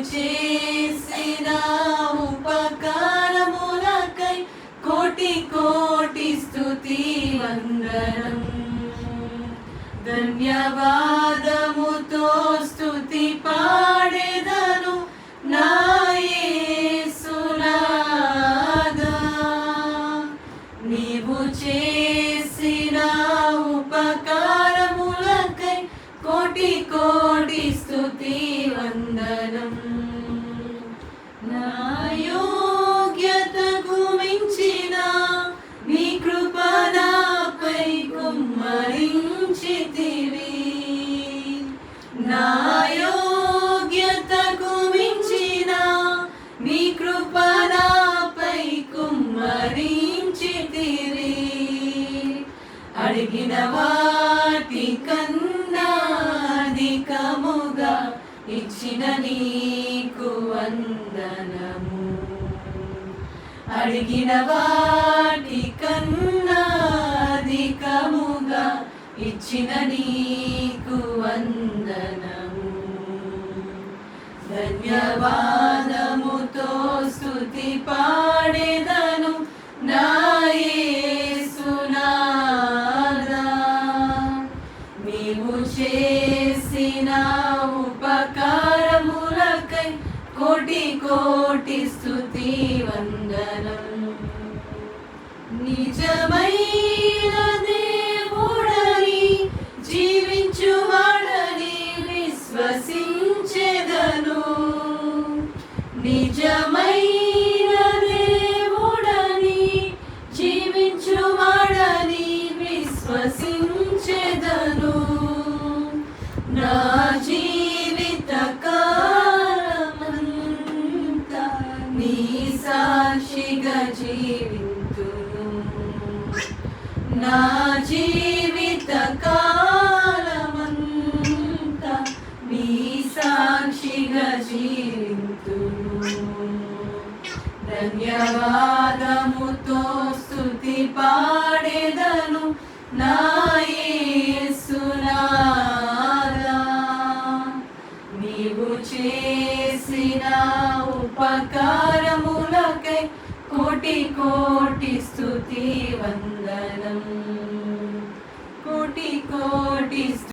చేసిన ఉపకారములకై కోటి కోటి స్తుతి వందనం. ధన్యవాదముతో స్తుతి పాడెదను నా యేసునాదా. నీవు చేసిన ఉపకారములకై కోటి కోటి స్తుతి వందనం. నా యోగ్యతకు మించిన నీ కృప నాపై కుమ్మరించితివి. నా యోగ్యతకు మించిన నీ కృప నాపై కుమ్మరించితివి. అడిగిన వాటి కన్నా అధికముగా ఇచ్చిన నీకు వందనము. అడిగిన వాటి కన్నా అధికముగా ఇచ్చిన నీకు వందనము. ధన్యవాదముతో స్తుతి పాడెదను నా యేసునాదా. నీవు చేసిన ఉపకారములకై కోటి కోటి స్తుతి వందనం. నిజమైన దేవుడని జీవించువాడని విశ్వసించెదను. నిజమైన దేవుడని జీవించువాడని విశ్వసించెదను. నా జీవిత కాలమంతా నీ సాక్షిగా జీవింతును. నా జీవిత కాలమంతా నీ సాక్షిగా జీవింతును. ధన్యవాదముతో స్తుతి పాడెదను నా యేసునాదా. నీవు చేసిన ఉపకారములకై కోటి కోటి స్తుతి వందనం. కోటి కోటి